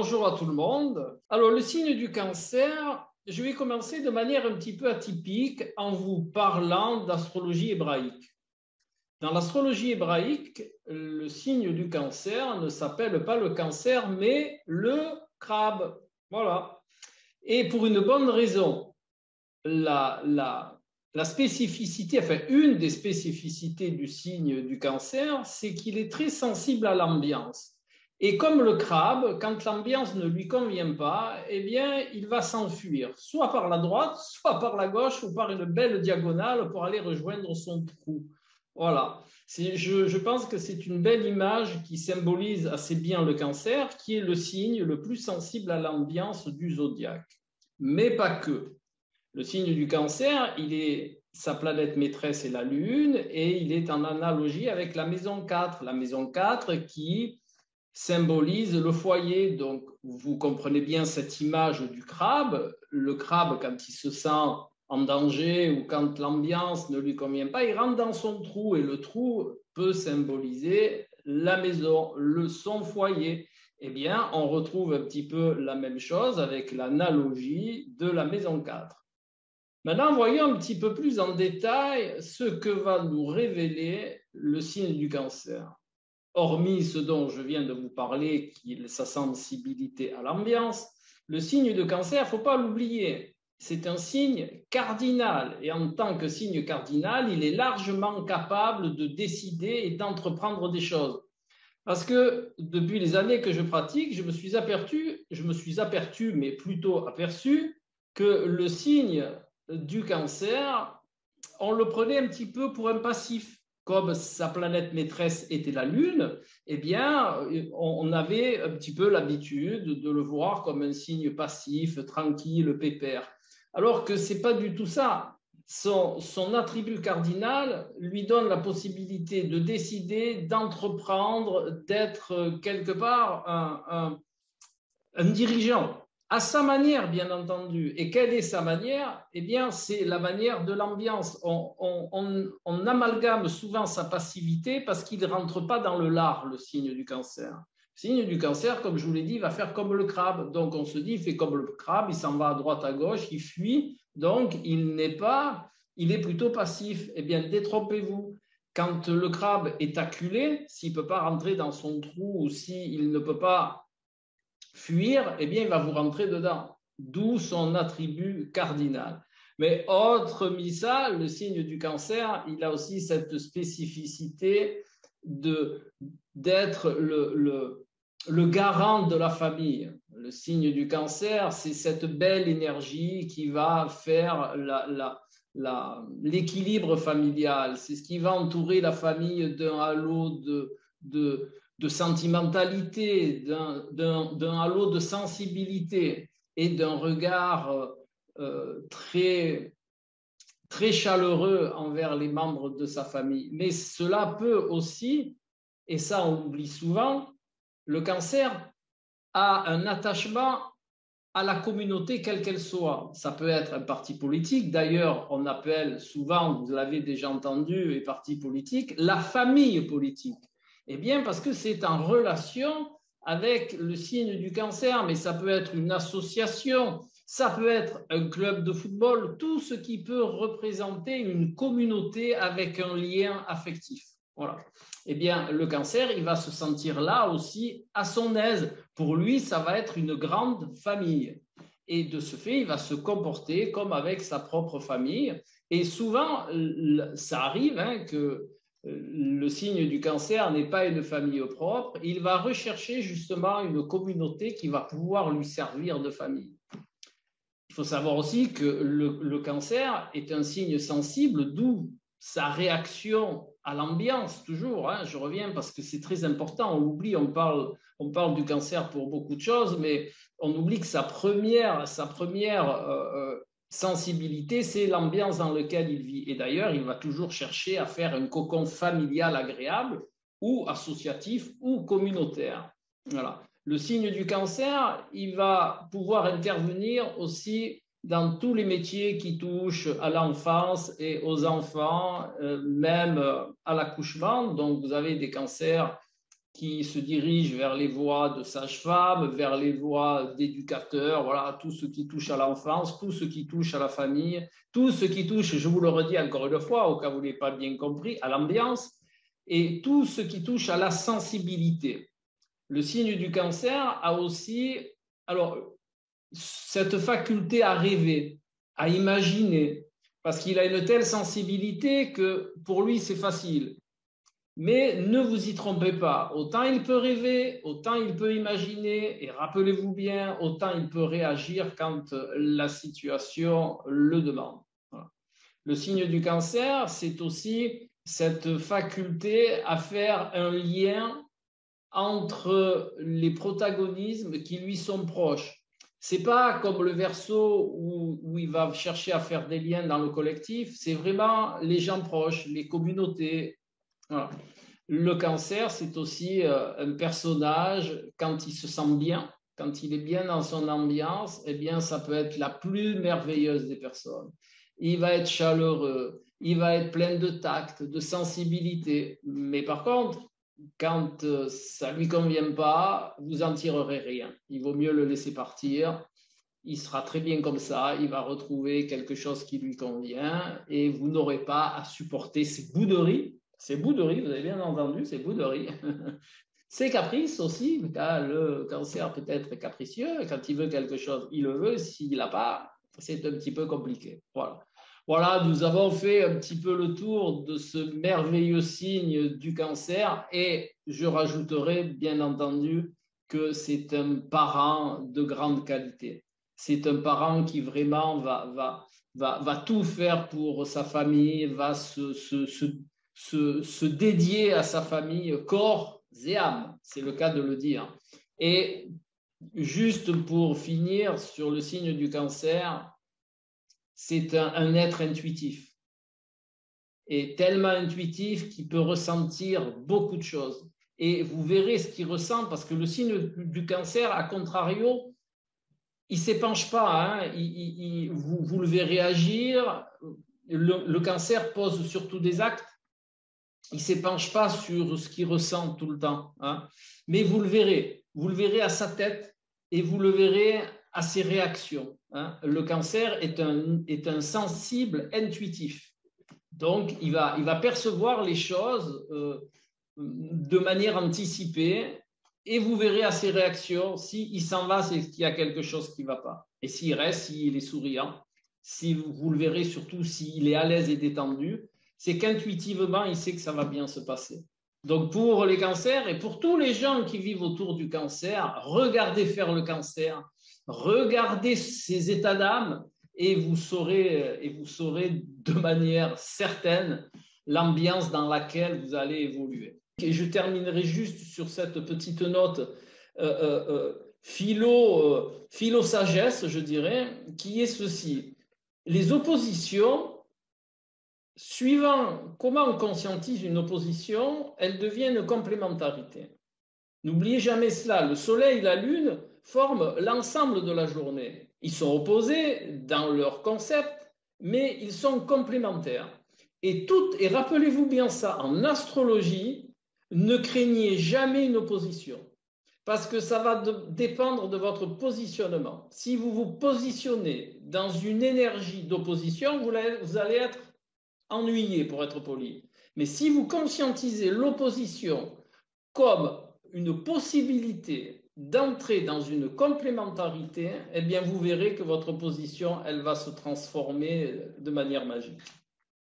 bonjour à tout le monde. Alors, le signe du cancer, je vais commencer de manière un petit peu atypique en vous parlant d'astrologie hébraïque. Dans l'astrologie hébraïque, le signe du cancer ne s'appelle pas le cancer, mais le crabe. Voilà. Et pour une bonne raison, la spécificité, enfin une des spécificités du signe du cancer, c'est qu'il est très sensible à l'ambiance. Et comme le crabe, quand l'ambiance ne lui convient pas, eh bien, il va s'enfuir, soit par la droite, soit par la gauche, ou par une belle diagonale pour aller rejoindre son trou. Voilà. Je pense que c'est une belle image qui symbolise assez bien le cancer, qui est le signe le plus sensible à l'ambiance du zodiaque. Mais pas que. Le signe du cancer, sa planète maîtresse est la Lune et il est en analogie avec la maison 4. La maison 4 qui symbolise le foyer. Donc, vous comprenez bien cette image du crabe. Le crabe, quand il se sent en danger ou quand l'ambiance ne lui convient pas, il rentre dans son trou et le trou peut symboliser la maison, son foyer. Eh bien, on retrouve un petit peu la même chose avec l'analogie de la maison 4. Maintenant, voyons un petit peu plus en détail ce que va nous révéler le signe du cancer. Hormis ce dont je viens de vous parler, qui est sa sensibilité à l'ambiance, le signe de cancer, il ne faut pas l'oublier, c'est un signe cardinal. Et en tant que signe cardinal, il est largement capable de décider et d'entreprendre des choses. Parce que depuis les années que je pratique, je me suis aperçu, mais plutôt aperçu, que le signe du cancer, on le prenait un petit peu pour un passif. Comme sa planète maîtresse était la Lune, eh bien, on avait un petit peu l'habitude de le voir comme un signe passif, tranquille, pépère. Alors que ce n'est pas du tout ça. Son attribut cardinal lui donne la possibilité de décider, d'entreprendre, d'être quelque part un dirigeant. À sa manière, bien entendu. Et quelle est sa manière? Eh bien, c'est la manière de l'ambiance. On amalgame souvent sa passivité parce qu'il ne rentre pas dans le lard, le signe du cancer. Le signe du cancer, comme je vous l'ai dit, va faire comme le crabe. Donc, on se dit, il fait comme le crabe, il s'en va à droite, à gauche, il fuit. Donc, il est plutôt passif. Eh bien, détrompez-vous. Quand le crabe est acculé, s'il ne peut pas rentrer dans son trou ou s'il ne peut pas fuir, eh bien, il va vous rentrer dedans. D'où son attribut cardinal. Mais autre mis ça, le signe du cancer, il a aussi cette spécificité d'être le garant de la famille. Le signe du cancer, c'est cette belle énergie qui va faire l'équilibre familial. C'est ce qui va entourer la famille d'un halo de sentimentalité, d'un halo de sensibilité et d'un regard très, très chaleureux envers les membres de sa famille. Mais cela peut aussi, et ça on l'oublie souvent, le cancer a un attachement à la communauté quelle qu'elle soit. Ça peut être un parti politique, d'ailleurs on appelle souvent, vous l'avez déjà entendu, les partis politiques, la famille politique. Eh bien, parce que c'est en relation avec le signe du cancer, mais ça peut être une association, ça peut être un club de football, tout ce qui peut représenter une communauté avec un lien affectif. Voilà. Eh bien, le cancer, il va se sentir là aussi à son aise. Pour lui, ça va être une grande famille. Et de ce fait, il va se comporter comme avec sa propre famille. Et souvent, ça arrive que le signe du cancer n'est pas une famille propre, il va rechercher justement une communauté qui va pouvoir lui servir de famille. Il faut savoir aussi que le cancer est un signe sensible, d'où sa réaction à l'ambiance, toujours. Je reviens parce que c'est très important, on l'oublie, on parle du cancer pour beaucoup de choses, mais on oublie que sa première sensibilité, c'est l'ambiance dans laquelle il vit. Et d'ailleurs, il va toujours chercher à faire un cocon familial agréable ou associatif ou communautaire. Voilà. Le signe du cancer, il va pouvoir intervenir aussi dans tous les métiers qui touchent à l'enfance et aux enfants, même à l'accouchement. Donc, vous avez des cancers qui se dirige vers les voies de sage-femme, vers les voies d'éducateur, voilà, tout ce qui touche à l'enfance, tout ce qui touche à la famille, tout ce qui touche, je vous le redis encore une fois, au cas où vous ne l'avez pas bien compris, à l'ambiance, et tout ce qui touche à la sensibilité. Le signe du cancer a aussi, alors, cette faculté à rêver, à imaginer, parce qu'il a une telle sensibilité que pour lui, c'est facile. Mais ne vous y trompez pas, autant il peut rêver, autant il peut imaginer, et rappelez-vous bien, autant il peut réagir quand la situation le demande. Voilà. Le signe du cancer, c'est aussi cette faculté à faire un lien entre les protagonismes qui lui sont proches. C'est pas comme le Verseau où il va chercher à faire des liens dans le collectif, c'est vraiment les gens proches, les communautés. Voilà. Le cancer, c'est aussi un personnage, quand il se sent bien, quand il est bien dans son ambiance, eh bien, ça peut être la plus merveilleuse des personnes. Il va être chaleureux, il va être plein de tact, de sensibilité. Mais par contre, quand ça ne lui convient pas, vous n'en tirerez rien. Il vaut mieux le laisser partir. Il sera très bien comme ça, il va retrouver quelque chose qui lui convient et vous n'aurez pas à supporter ses bouderies. Ces bouderies, vous avez bien entendu, ces bouderies. Ses caprices aussi, le cancer peut être capricieux, quand il veut quelque chose, il le veut, s'il n'a pas, c'est un petit peu compliqué. Voilà. Voilà, nous avons fait un petit peu le tour de ce merveilleux signe du cancer et je rajouterai bien entendu que c'est un parent de grande qualité. C'est un parent qui vraiment va tout faire pour sa famille, va se dédier à sa famille, corps et âme, c'est le cas de le dire. Et juste pour finir sur le signe du cancer, c'est un être intuitif. Et tellement intuitif qu'il peut ressentir beaucoup de choses. Et vous verrez ce qu'il ressent, parce que le signe du cancer, à contrario, il ne s'épanche pas. Hein. Vous le verrez agir. Le cancer pose surtout des actes. Il ne s'épanche pas sur ce qu'il ressent tout le temps. Hein. Mais vous le verrez. Vous le verrez à sa tête et vous le verrez à ses réactions. Hein. Le cancer est un sensible intuitif. Donc, il va percevoir les choses de manière anticipée et vous verrez à ses réactions, s'il s'en va, c'est qu'il y a quelque chose qui ne va pas. Et s'il reste, s'il est souriant, si vous le verrez surtout s'il est à l'aise et détendu, c'est qu'intuitivement, il sait que ça va bien se passer. Donc, pour les cancers et pour tous les gens qui vivent autour du cancer, regardez faire le cancer, regardez ses états d'âme et vous saurez de manière certaine l'ambiance dans laquelle vous allez évoluer. Et je terminerai juste sur cette petite note philo-sagesse, je dirais, qui est ceci. Les oppositions, suivant comment on conscientise une opposition, elles deviennent complémentarité. N'oubliez jamais cela, le soleil et la lune forment l'ensemble de la journée. Ils sont opposés dans leur concept, mais ils sont complémentaires. Et rappelez-vous bien ça, en astrologie, ne craignez jamais une opposition, parce que ça va dépendre de votre positionnement. Si vous vous positionnez dans une énergie d'opposition, vous allez être ennuyé, pour être poli. Mais si vous conscientisez l'opposition comme une possibilité d'entrer dans une complémentarité, eh bien vous verrez que votre position, elle va se transformer de manière magique.